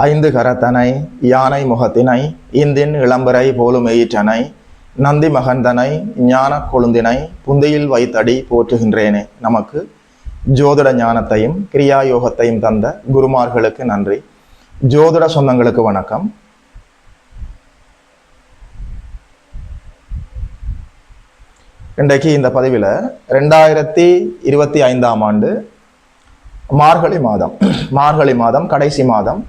ஐந்து கரத்தனை யானை முகத்தினை இந்தின் இளம்பரை போலும் எயிற்றனை நந்தி மகந்தனை ஞான கொழுந்தினை புந்தையில் வைத்தடி போற்றுகின்றேனே. நமக்கு ஜோதிட ஞானத்தையும் கிரியா யோகத்தையும் தந்த குருமார்களுக்கு நன்றி. ஜோதிட சொந்தங்களுக்கு வணக்கம். இன்றைக்கு இந்த பதிவில் 2025ஆம் ஆண்டு மார்கழி மாதம் கடைசி மாதம்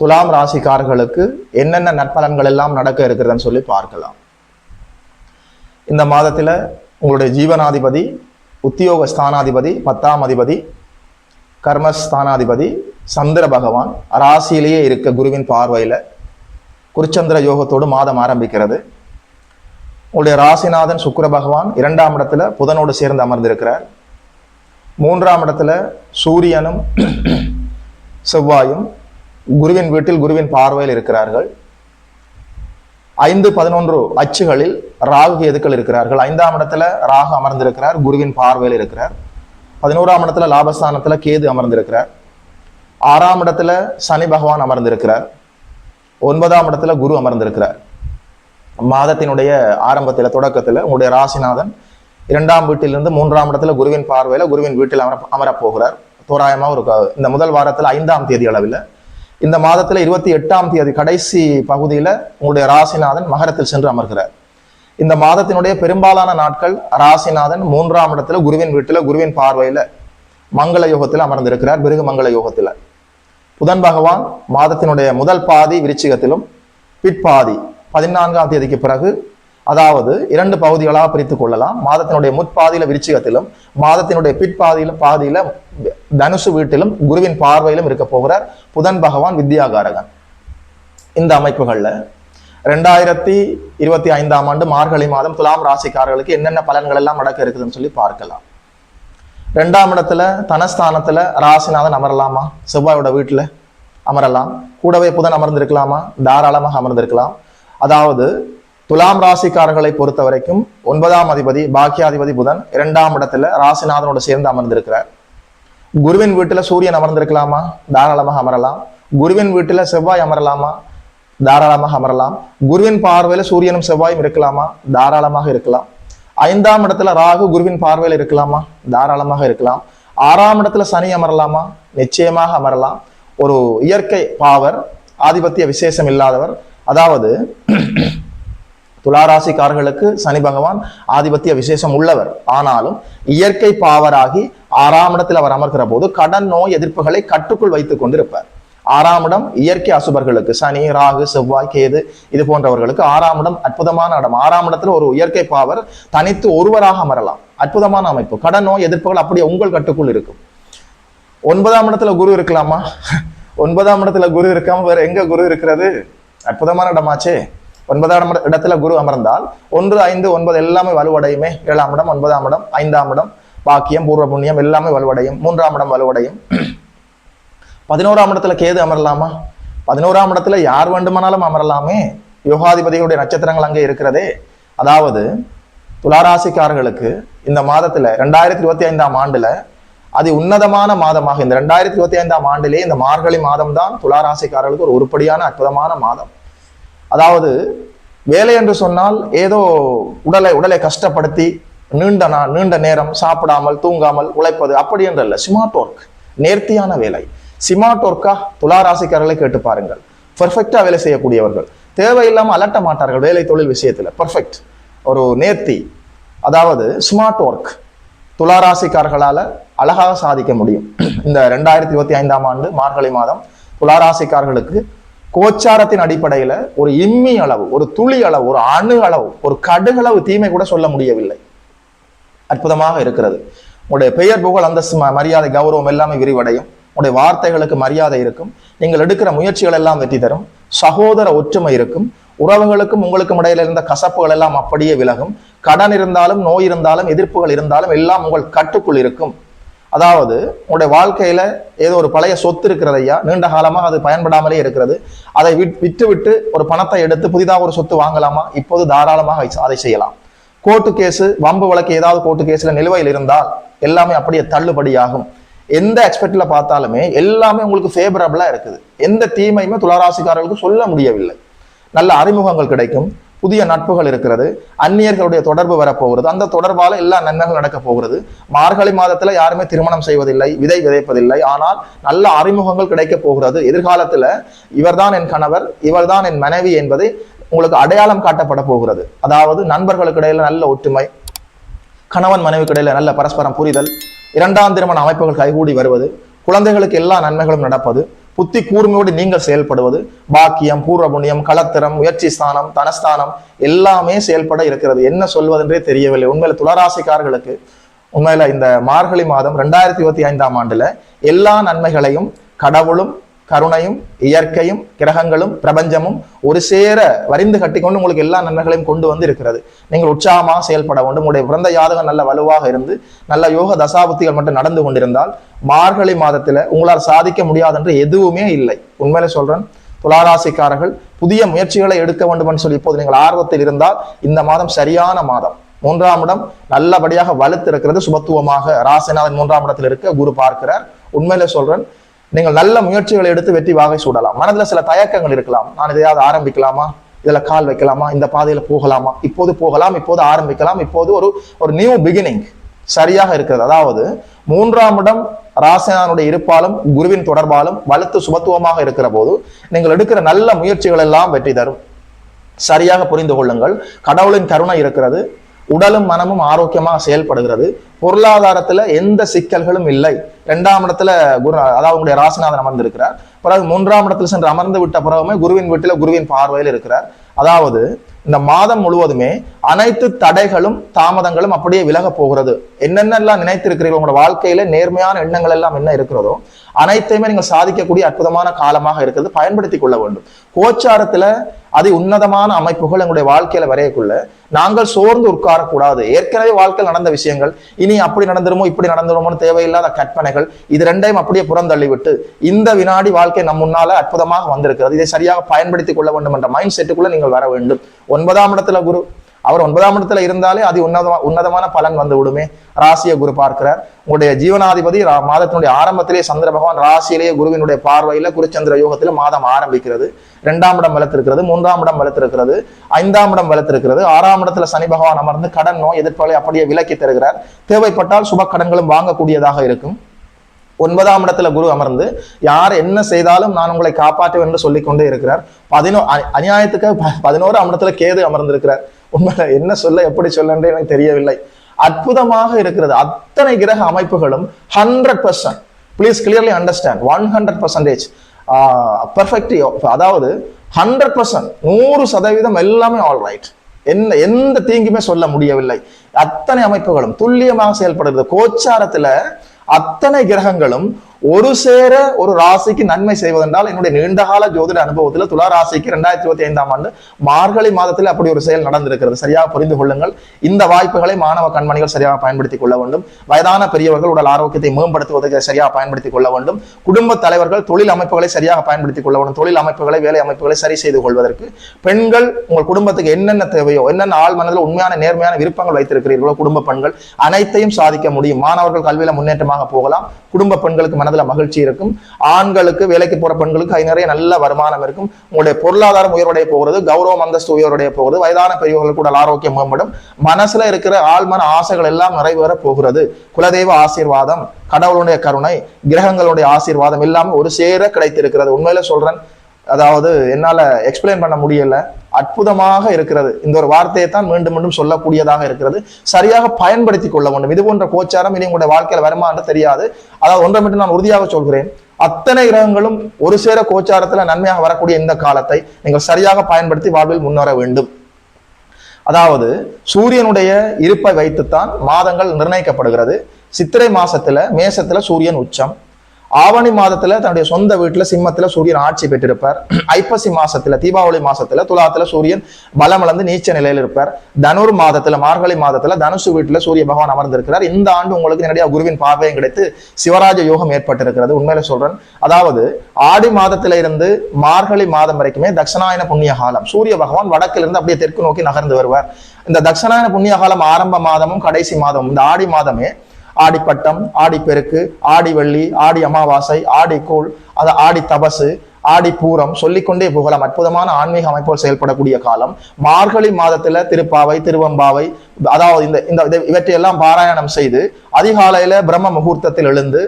துலாம் ராசிக்காரர்களுக்கு என்னென்ன நற்பலன்கள் எல்லாம் நடக்க இருக்கிறதுன்னு சொல்லி பார்க்கலாம். இந்த மாதத்தில் உங்களுடைய ஜீவனாதிபதி, உத்தியோக ஸ்தானாதிபதி, 10ஆம் அதிபதி, கர்மஸ்தானாதிபதி சந்திர பகவான் ராசியிலேயே இருக்க குருவின் பார்வையில் குருச்சந்திர யோகத்தோடு மாதம் ஆரம்பிக்கிறது. உங்களுடைய ராசிநாதன் சுக்கிர பகவான் 2ஆம் இடத்துல புதனோடு சேர்ந்து அமர்ந்திருக்கிறார். 3ஆம் இடத்துல சூரியனும் செவ்வாயும் குருவின் வீட்டில் குருவின் பார்வையில் இருக்கிறார்கள். 5-11 அச்சுகளில் ராகு கேதுக்கள் இருக்கிறார்கள். 5ஆம் இடத்துல ராகு அமர்ந்திருக்கிறார், குருவின் பார்வையில் இருக்கிறார். 11ஆம் இடத்துல லாபஸ்தானத்துல கேது அமர்ந்திருக்கிறார். 6ஆம் இடத்துல சனி பகவான் அமர்ந்திருக்கிறார். 9ஆம் இடத்துல குரு அமர்ந்திருக்கிறார். மாதத்தினுடைய ஆரம்பத்தில் தொடக்கத்தில் உங்களுடைய ராசிநாதன் 2ஆம் வீட்டிலிருந்து 3ஆம் இடத்துல குருவின் பார்வையில குருவின் வீட்டில் அமரப்போகிறார். தோராயமா இந்த முதல் வாரத்தில் 5ஆம் தேதி அளவில், இந்த மாதத்துல 28ஆம் தேதி கடைசி பகுதியில உங்களுடைய ராசிநாதன் மகரத்தில் சென்று அமர்கிறார். இந்த மாதத்தினுடைய பெரும்பாலான நாட்கள் ராசிநாதன் 3ஆம் இடத்துல குருவின் வீட்டில் குருவின் பார்வையில மங்கள யோகத்தில் அமர்ந்திருக்கிறார். பிருகு மங்கள யோகத்தில் புதன் பகவான் மாதத்தினுடைய முதல் பாதி விருச்சிகத்திலும் பிற்பாதி 14ஆம் தேதிக்கு பிறகு, அதாவது 2 பகுதிகளாக பிரித்துக் கொள்ளலாம். மாதத்தினுடைய முற்பாதியில விருச்சிகத்திலும் மாதத்தினுடைய பாதியில தனுசு வீட்டிலும் குருவின் பார்வையிலும் இருக்க போகிறார் புதன் பகவான் வித்யாகாரகன். இந்த அமைப்புகள்ல 2025ஆம் ஆண்டு மார்கழி மாதம் துலாம் ராசிக்காரர்களுக்கு என்னென்ன பலன்கள் எல்லாம் நடக்க இருக்குதுன்னு சொல்லி பார்க்கலாம். 2ஆம் இடத்துல தனஸ்தானத்துல ராசிநாதன் அமரலாமா? செவ்வாயோட வீட்டுல அமரலாம். கூடவே புதன் அமர்ந்திருக்கலாமா? தாராளமாக அமர்ந்திருக்கலாம். அதாவது துலாம் ராசிக்காரர்களை பொறுத்த வரைக்கும் 9ஆம் அதிபதி பாக்கியாதிபதி புதன் 2ஆம் இடத்துல ராசிநாதனோடு சேர்ந்து அமர்ந்திருக்கிறார். குருவின் வீட்டுல சூரியன் அமர்ந்திருக்கலாமா? தாராளமாக அமரலாம். குருவின் வீட்டுல செவ்வாய் அமரலாமா? தாராளமாக அமரலாம். குருவின் பார்வையில சூரியனும் செவ்வாயும் இருக்கலாமா? தாராளமாக இருக்கலாம். 5ஆம் இடத்துல ராகு குருவின் பார்வையில் இருக்கலாமா? தாராளமாக இருக்கலாம். 6ஆம் இடத்துல சனி அமரலாமா? நிச்சயமாக அமரலாம். ஒரு இயற்கை பாவர், ஆதிபத்திய விசேஷம் இல்லாதவர், அதாவது துளாராசிக்காரர்களுக்கு சனி பகவான் ஆதிபத்திய விசேஷம் உள்ளவர். ஆனாலும் இயற்கை பாவராகி 6ஆம் இடத்தில் அவர் அமர்கிற போது கடன் நோய் எதிர்ப்புகளை கட்டுக்குள் வைத்துக் கொண்டிருப்பார். 6ஆம் இடம் இயற்கை அசுபர்களுக்கு, சனி, ராகு, செவ்வாய், கேது இது போன்றவர்களுக்கு 6ஆம் இடம் அற்புதமான இடம். 6ஆம் இடத்துல ஒரு இயற்கை பாவர் தனித்து ஒருவராக அமரலாம். அற்புதமான அமைப்பு. கடன் நோய் எதிர்ப்புகள் அப்படியே உங்கள் கட்டுக்குள் இருக்கும். 9ஆம் இடத்துல குரு இருக்கலாமா? 9ஆம் இடத்துல குரு இருக்காம வேற எங்க குரு இருக்கிறது? அற்புதமான இடமாச்சே. 9ஆம் இடத்துல குரு அமர்ந்தால் 1, 5, 9 எல்லாமே வலுவடையுமே. 7ஆம் இடம், 9ஆம் இடம், 5ஆம் இடம் பாக்கியம், பூர்வ புண்ணியம் எல்லாமே வலுவடையும். 3ஆம் இடம் வலுவடையும். 11ஆம் இடத்துல கேது அமரலாமா? 11ஆம் இடத்துல யார் வேண்டுமானாலும் அமரலாமே. யோகாதிபதிகளுடைய நட்சத்திரங்கள் அங்கே இருக்கிறதே. அதாவது துளாராசிக்காரர்களுக்கு இந்த மாதத்துல 2025ஆம் ஆண்டுல அது உன்னதமான மாதமாக, இந்த 2025ஆம் ஆண்டிலே இந்த மார்கழி மாதம் தான் துளாராசிக்காரர்களுக்கு ஒரு உருப்படியான அற்புதமான மாதம். அதாவது வேலை என்று சொன்னால் ஏதோ உடலை கஷ்டப்படுத்தி நீண்ட நேரம் சாப்பிடாமல் தூங்காமல் உழைப்பது அப்படி என்றல்ல. ஸ்மார்ட் ஒர்க், நேர்த்தியான வேலை. ஸ்மார்ட் ஒர்க்கா துளாராசிக்காரர்களை கேட்டு பாருங்கள். பெர்ஃபெக்டா வேலை செய்யக்கூடியவர்கள், தேவையில்லாமல் அலட்ட மாட்டார்கள் வேலை தொழில் விஷயத்துல. பெர்ஃபெக்ட், ஒரு நேர்த்தி, அதாவது ஸ்மார்ட் ஒர்க் துளாராசிக்காரர்களால அழகாக சாதிக்க முடியும். இந்த 2025ஆம் ஆண்டு மார்கழி மாதம் துளாராசிக்காரர்களுக்கு கோச்சாரத்தின் அடிப்படையில ஒரு இம்மி அளவு, ஒரு துளி அளவு, ஒரு அணு அளவு, ஒரு கடுகளவு தீமை கூட சொல்ல முடியவில்லை. அற்புதமாக இருக்கிறது. உங்களுடைய பெயர், புகழ், அந்தஸ்து, மரியாதை, கௌரவம் எல்லாமே விரிவடையும். உங்களுடைய வார்த்தைகளுக்கு மரியாதை இருக்கும். நீங்கள் எடுக்கிற முயற்சிகள் எல்லாம் வெற்றி தரும். சகோதர ஒற்றுமை இருக்கும். உறவுகளுக்கும் உங்களுக்கும் இடையில இருந்த கசப்புகள் எல்லாம் அப்படியே விலகும். கடன் இருந்தாலும், நோய் இருந்தாலும், எதிர்ப்புகள் இருந்தாலும் எல்லாம் உங்கள் கட்டுக்குள் இருக்கும். அதாவது உங்களுடைய வாழ்க்கையில ஏதோ ஒரு பழைய சொத்து இருக்கிறது ஐயா, நீண்ட காலமாக அது பயன்படாமலே இருக்கிறது. அதை விட்டு ஒரு பணத்தை எடுத்து புதிதாக ஒரு சொத்து வாங்கலாமா? இப்போது தாராளமாக அதை செய்யலாம். கோர்ட்டு கேஸு, வம்பு வழக்கு, ஏதாவது கோர்ட்டு கேஸ்ல நிலுவையில் இருந்தால் எல்லாமே அப்படியே தள்ளுபடியாகும். எந்த எக்ஸ்பெக்ட்ல பார்த்தாலுமே எல்லாமே உங்களுக்கு ஃபேவரபிளா இருக்குது. எந்த தீமையுமே துளாராசிக்காரர்களுக்கு சொல்ல முடியவில்லை. நல்ல அறிமுகங்கள் கிடைக்கும், புதிய நட்புகள் இருக்கிறது, அந்நியர்களுடைய தொடர்பு வரப்போகிறது, அந்த தொடர்பால எல்லா நன்மைகள் நடக்க போகிறது. மார்கழி மாதத்துல யாருமே திருமணம் செய்வதில்லை, விதை விதைப்பதில்லை, ஆனால் நல்ல அறிமுகங்கள் கிடைக்க போகிறது. எதிர்காலத்துல இவர்தான் என் கணவர், இவர்தான் என் மனைவி என்பதை உங்களுக்கு அடையாளம் காட்டப்பட போகிறது. அதாவது நண்பர்களுக்கு இடையில நல்ல ஒற்றுமை, கணவன் மனைவிக்கு இடையில நல்ல பரஸ்பரம் புரிதல், இரண்டாம் திருமண அமைப்புகள் கைகூடி வருவது, குழந்தைகளுக்கு எல்லா நன்மைகளும் நடப்பது, புத்தி கூர்மையோடு நீங்கள் செயல்படுவது, பாக்கியம், பூர்வ புண்ணியம், களத்திரம், முயற்சி ஸ்தானம், தனஸ்தானம் எல்லாமே செயல்பட இருக்கிறது. என்ன சொல்வதென்றே தெரியவில்லை. உண்மையில துளாராசிக்காரர்களுக்கு உண்மையில இந்த மார்கழி மாதம் 2025ஆம் ஆண்டுல எல்லா நன்மைகளையும் கடவுளும் கருணையும் இயற்கையும் கிரகங்களும் பிரபஞ்சமும் ஒரு சேர வரிந்து கட்டிக்கொண்டு உங்களுக்கு எல்லா நன்மைகளையும் கொண்டு வந்து இருக்கிறது. நீங்கள் உற்சாகமாக செயல்பட வேண்டும். உங்களுடைய பிறந்த யாதகம் நல்ல வலுவாக இருந்து நல்ல யோக தசாபுத்திகள் மட்டும் நடந்து கொண்டிருந்தால் மார்கழி மாதத்துல உங்களால் சாதிக்க முடியாது என்று எதுவுமே இல்லை. உண்மையில சொல்றேன், துளாராசிக்காரர்கள் புதிய முயற்சிகளை எடுக்க வேண்டும் என்று சொல்லி இப்போது நீங்கள் ஆர்வத்தில் இருந்தால் இந்த மாதம் சரியான மாதம். 3ஆம் இடம் நல்லபடியாக வலுத்து இருக்கிறது, சுபத்துவமாக ராசிநாதன் 3ஆம் இடத்தில் இருக்க குரு பார்க்கிறார். உண்மையில சொல்றேன், நீங்கள் நல்ல முயற்சிகளை எடுத்து வெற்றி வாகை சூடலாம். மனதுல சில தயக்கங்கள் இருக்கலாம், நான் இதையாவது ஆரம்பிக்கலாமா, இதுல கால் வைக்கலாமா, இந்த பாதையில போகலாமா, இப்போது போகலாம், இப்போது ஆரம்பிக்கலாம், இப்போது ஒரு நியூ பிகினிங் சரியாக இருக்கிறது. அதாவது 3ஆம் இடம் ராசினானுடைய இருப்பாலும் குருவின் தொடர்பாலும் வலுத்து சுபத்துவமாக இருக்கிற போது நீங்கள் எடுக்கிற நல்ல முயற்சிகள் எல்லாம் வெற்றி தரும். சரியாக புரிந்து கொள்ளுங்கள். கடவுளின் கருணை இருக்கிறது, உடலும் மனமும் ஆரோக்கியமாக செயல்படுகிறது, பொருளாதாரத்துல எந்த சிக்கல்களும் இல்லை. 2ஆம் இடத்துல குரு அதாவது உங்களுடைய ராசிநாதன் அமர்ந்திருக்கிறார். பிறகு 3ஆம் இடத்துல சென்று அமர்ந்து விட்ட பிறகுமே குருவின் வீட்டுல குருவின் பார்வையில் இருக்கிறார். அதாவது இந்த மாதம் முழுவதுமே அனைத்து தடைகளும் தாமதங்களும் அப்படியே விலக போகிறது. என்னென்னலாம் நினைத்திருக்கிறீர்கள், உங்களோட வாழ்க்கையில நேர்மையான எண்ணங்கள் எல்லாம் என்ன இருக்கிறதோ அனைத்தையுமே நீங்கள் சாதிக்கக்கூடிய அற்புதமான காலமாக இருக்கிறது. பயன்படுத்திக் கொள்ள வேண்டும். கோச்சாரத்துல அதி உன்னதமான அமைப்புகள் எங்களுடைய வாழ்க்கையில வரையக்குள்ள நாங்கள் சோர்ந்து உட்காரக்கூடாது. ஏற்கனவே வாழ்க்கையில் நடந்த விஷயங்கள் இனி அப்படி நடந்துருமோ இப்படி நடந்துருமோன்னு தேவையில்லாத கற்பனைகள் இது ரெண்டையும் அப்படியே புறந்தள்ளிவிட்டு இந்த வினாடி வாழ்க்கை நம் முன்னால அற்புதமாக வந்திருக்கிறது, இதை சரியாக பயன்படுத்திக் கொள்ள வேண்டும் என்ற மைண்ட் செட்டுக்குள்ள நீங்கள் வர வேண்டும். 9ஆம் இடத்துல குரு, அவர் 9ஆம் இடத்துல இருந்தாலே அது உன்னதமான பலன் வந்து விடுமே. ராசியை குரு பார்க்கிறார். உங்களுடைய ஜீவனாதிபதி மாதத்தினுடைய ஆரம்பத்திலே சந்திர பகவான் ராசியிலேயே குருவினுடைய பார்வையில குருச்சந்திர யோகத்துல மாதம் ஆரம்பிக்கிறது. 2ஆம் இடம் வளர்த்திருக்கிறது, 3ஆம் இடம் வளர்த்திருக்கிறது, 5ஆம் இடம் வளர்த்திருக்கிறது, 6ஆம் இடத்துல சனி பகவான் அமர்ந்து கடன் நோய் எதிர்ப்புகளை அப்படியே விலக்கி தருகிறார். தேவைப்பட்டால் சுப கடன்களும் வாங்கக்கூடியதாக இருக்கும். 9ஆம் இடத்துல குரு அமர்ந்து யார் என்ன செய்தாலும் நான் உங்களை காப்பாற்றுவேன் என்று சொல்லிக் கொண்டே இருக்கிறார். அநியாயத்துக்கு 11ஆம் இடத்துல கேது அமர்ந்திருக்கிறார். உண்மையில என்ன சொல்ல எப்படி சொல்ல எனக்கு தெரியவில்லை. அற்புதமாக இருக்கிறது. அத்தனை கிரக அமைப்புகளும் 100%, பிளீஸ் கிளியர்லி அண்டர்ஸ்டாண்ட், 100% பெர்ஃபெக்ட், அதாவது 100%, 100% எல்லாமே ஆல் ரைட். எந்த தீங்குமே சொல்ல முடியவில்லை. அத்தனை அமைப்புகளும் துல்லியமாக செயல்படுகிறது. கோச்சாரத்துல அத்தனை கிரகங்களும் ஒரு சேர ஒரு ராசிக்கு நன்மை செய்வதென்றால் என்னுடைய நீண்டகால ஜோதிட அனுபவத்துல துலா ராசிக்கு 2025ஆம் ஆண்டு மார்கழி மாதத்தில் அப்படி ஒரு செயல் நடந்திருக்கிறது. சரியாக புரிந்து கொள்ளுங்கள். இந்த வாய்ப்புகளை மாணவ கண்மணிகள் சரியாக பயன்படுத்திக் கொள்ள வேண்டும். வயதான பெரியவர்கள் உடல் ஆரோக்கியத்தை மேம்படுத்துவதற்கு சரியாக பயன்படுத்திக் கொள்ள வேண்டும். குடும்ப தலைவர்கள் தொழில் அமைப்புகளை சரியாக பயன்படுத்திக் கொள்ள வேண்டும். தொழில் அமைப்புகளை வேலை அமைப்புகளை சரி செய்து கொள்வதற்கு பெண்கள் உங்கள் குடும்பத்துக்கு என்னென்ன தேவையோ, என்னென்ன ஆள் மனதில் உண்மையான நேர்மையான விருப்பங்கள் வைத்திருக்கிறீர்களோ குடும்ப பெண்கள் அனைத்தையும் சாதிக்க முடியும். மாணவர்கள் கல்வியில முன்னேற்றமாக போகலாம். குடும்ப பெண்களுக்கு மனதில் மகிழ்ச்சி இருக்கும். ஆண்களுக்கு வேலைக்கு போற பெண்களுக்கு நிறைய நல்ல வருமானம் இருக்கும். உங்களுடைய பொருளாதாரம் உயர்வடைய போகிறது, கௌரவம் அந்தஸ்து உயர்வடைய போகிறது. வயதான பெரியவர்கள் கூட ஆரோக்கியம் மேம்படும். மனசுல இருக்கிற ஆழ்மன ஆசைகள் எல்லாம் நிறைவேற போகிறது. குலதெய்வ ஆசீர்வாதம், கடவுளுடைய கருணை, கிரகங்களுடைய ஆசீர்வாதம் எல்லாமே ஒரு சேர கிடைத்திருக்கிறது. உண்மையில சொல்றேன், அதாவது என்னால எக்ஸ்பிளைன் பண்ண முடியல, அற்புதமாக இருக்கிறது. இந்த ஒரு வார்த்தையை தான் மீண்டும் மீண்டும் சொல்லக்கூடியதாக இருக்கிறது. சரியாக பயன்படுத்திக் கொள்ள வேண்டும். இது போன்ற கோச்சாரம் இனி உங்களுடைய வாழ்க்கையில் வருமா என்று தெரியாது. அதாவது ஒன்றை மட்டும் நான் உறுதியாக சொல்கிறேன், அத்தனை கிரகங்களும் ஒரு சேர கோச்சாரத்துல நன்மையாக வரக்கூடிய இந்த காலத்தை நீங்கள் சரியாக பயன்படுத்தி வாழ்வில் முன்னேற வேண்டும். அதாவது சூரியனுடைய இருப்பை வைத்துத்தான் மாதங்கள் நிர்ணயிக்கப்படுகிறது. சித்திரை மாசத்துல மேசத்துல சூரியன் உச்சம், ஆவணி மாதத்துல தன்னுடைய சொந்த வீட்டுல சிம்மத்துல சூரியன் ஆட்சி பெற்றிருப்பார். ஐப்பசி மாசத்துல தீபாவளி மாசத்துல துலாத்துல சூரியன் பலமளந்து நீச்ச நிலையில் இருப்பார். தனுர் மாதத்துல மார்கழி மாதத்துல தனுசு வீட்டுல சூரிய பகவான் அமர்ந்திருக்கிறார். இந்த ஆண்டு உங்களுக்கு நேரடியாக குருவின் பார்வையும் கிடைத்து சிவராஜ யோகம் ஏற்பட்டிருக்கிறது. உண்மையில சொல்றேன், அதாவது ஆடி மாதத்துல இருந்து மார்கழி மாதம் வரைக்குமே தட்சணாயன புண்ணிய காலம். சூரிய பகவான் வடக்கிலிருந்து அப்படியே தெற்கு நோக்கி நகர்ந்து வருவார். இந்த தட்சணாயன புண்ணிய காலம் ஆரம்ப மாதமும் கடைசி மாதமும் இந்த ஆடி மாதமே ஆடிப்பட்டம், ஆடிப்பெருக்கு, ஆடி வெள்ளி, ஆடி அமாவாசை, ஆடி கூழ், அது ஆடி தபசு, ஆடி பூரம், சொல்லிக்கொண்டே போகலாம். அற்புதமான ஆன்மீக அமைப்போல் செயல்படக்கூடிய காலம். மார்கழி மாதத்துல திருப்பாவை, திருவம்பாவை, அதாவது இந்த இவற்றையெல்லாம் பாராயணம் செய்து அதிகாலையில பிரம்ம முகூர்த்தத்தில் எழுந்து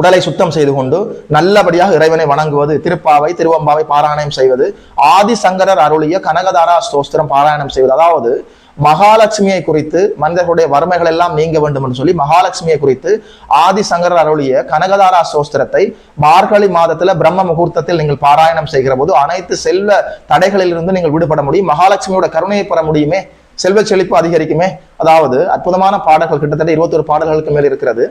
உடலை சுத்தம் செய்து கொண்டு நல்லபடியாக இறைவனை வணங்குவது, திருப்பாவை, திருவம்பாவை பாராயணம் செய்வது, ஆதிசங்கரர் அருளிய கனகதாரா ஸ்தோத்திரம் பாராயணம் செய்வது, அதாவது மகாலட்சுமியை குறித்து மனிதர்களுடைய வறுமைகள் எல்லாம் நீங்க வேண்டும் என்று சொல்லி மகாலட்சுமியை குறித்து ஆதிசங்கரர் அருளிய கனகதாரா ஸ்தோத்திரத்தை மார்கழி மாதத்துல பிரம்ம முகூர்த்தத்தில் நீங்கள் பாராயணம் செய்கிற போது அனைத்து செல்வ தடைகளில் இருந்து நீங்கள் விடுபட முடியும். மகாலட்சுமியோட கருணையை பெற முடியுமே, செல்வ செழிப்பு அதிகரிக்குமே. அதாவது அற்புதமான பாடல்கள், கிட்டத்தட்ட 21 பாடல்களுக்கு மேல் இருக்கிறது.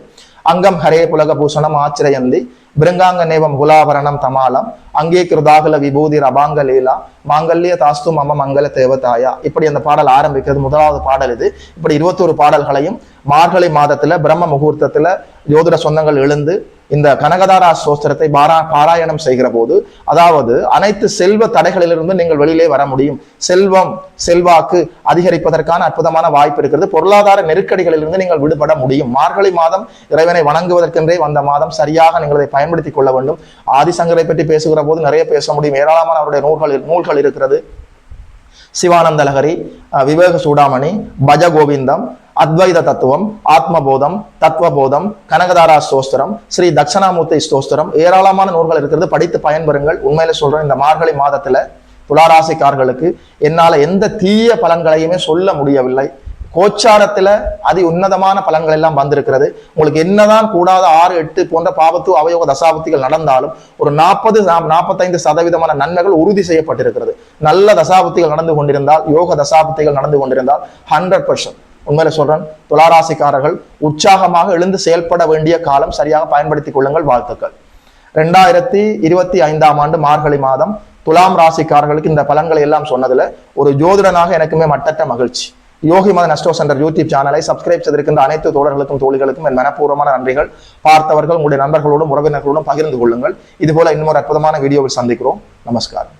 அங்கம் ஹரே புலக பூஷணம் ஆச்சிரயந்தி பிருங்காங்க நேவம் குலாபரணம் தமாலம் அங்கே கிருதாகல விபூதி அபாங்க லீலா மாங்கல்ய தாஸ்து மம மங்கள தேவதாயா. இப்படி அந்த பாடல் ஆரம்பிக்கிறது. முதலாவது பாடல் இது. இப்படி 21 பாடல்களையும் மார்கழி மாதத்துல பிரம்ம முகூர்த்தத்துல ஜோதிட சொந்தங்கள் எழுந்து இந்த கனகதாரா ஸ்தோத்திரத்தை பாராயணம் செய்கிற போது, அதாவது அனைத்து செல்வ தடைகளிலிருந்து நீங்கள் வெளியிலே வர முடியும். செல்வம், செல்வாக்கு அதிகரிப்பதற்கான அற்புதமான வாய்ப்பு இருக்கிறது. பொருளாதார நெருக்கடிகளிலிருந்து நீங்கள் விடுபட முடியும். மார்கழி மாதம் இறைவனை வணங்குவதற்கென்றே வந்த மாதம். சரியாக நீங்கள் அதை பயன்படுத்திக் கொள்ள வேண்டும். ஆதிசங்கரை பற்றி பேசுகிற போது நிறைய பேச முடியும். ஏராளமான அவருடைய நூல்கள் இருக்கிறது. சிவானந்த லஹரி, விவேக சூடாமணி, பஜ கோவிந்தம், அத்வைத தத்துவம், ஆத்மபோதம், தத்துவபோதம், கனகதாரா ஸ்தோத்திரம், ஸ்ரீ தட்சணாமூர்த்தி ஸ்தோத்திரம், ஏராளமான நூல்கள் இருக்கிறது. படித்து பயன்பெறுங்கள். உண்மையில சொல்றேன், இந்த மார்கழி மாதத்துல துளாராசிக்காரர்களுக்கு என்னால எந்த தீய பலன்களையுமே சொல்ல முடியவில்லை. கோச்சாரத்துல அதி உன்னதமான பலன்கள் எல்லாம் வந்திருக்கிறது. உங்களுக்கு என்னதான் கூடாத 6, 8 போன்ற பாவத்து அவயோக தசாபுத்திகள் நடந்தாலும் ஒரு 40-45% நன்மைகள் உறுதி செய்யப்பட்டிருக்கிறது. நல்ல தசாபுத்திகள் நடந்து கொண்டிருந்தால், யோக தசாபுத்திகள் நடந்து கொண்டிருந்தால் 100% உண்மையில சொல்றேன், துளாராசிக்காரர்கள் உற்சாகமாக எழுந்து செயல்பட வேண்டிய காலம். சரியாக பயன்படுத்திக் கொள்ளுங்கள். வாழ்த்துக்கள். 2025ஆம் ஆண்டு மார்கழி மாதம் துலாம் ராசிக்காரர்களுக்கு இந்த பலன்களை எல்லாம் சொன்னதுல ஒரு ஜோதிடனாக எனக்குமே மட்டற்ற மகிழ்ச்சி. யோகி மதன் அஸ்ட்ரோ சென்டர் யூடியூப் சேனலை சப்ஸ்கிரைப் செய்திருக்கின்ற அனைத்து தோழர்களுக்கும் தோழிகளுக்கும் என் மனப்பூர்வமான நன்றிகள். பார்த்தவர்கள் உங்களுடைய நண்பர்களோடும் உறவினர்களோடும் பகிர்ந்து கொள்ளுங்கள். இதுபோல இன்னொரு அற்புதமான வீடியோவில் சந்திக்கிறோம். நமஸ்காரம்.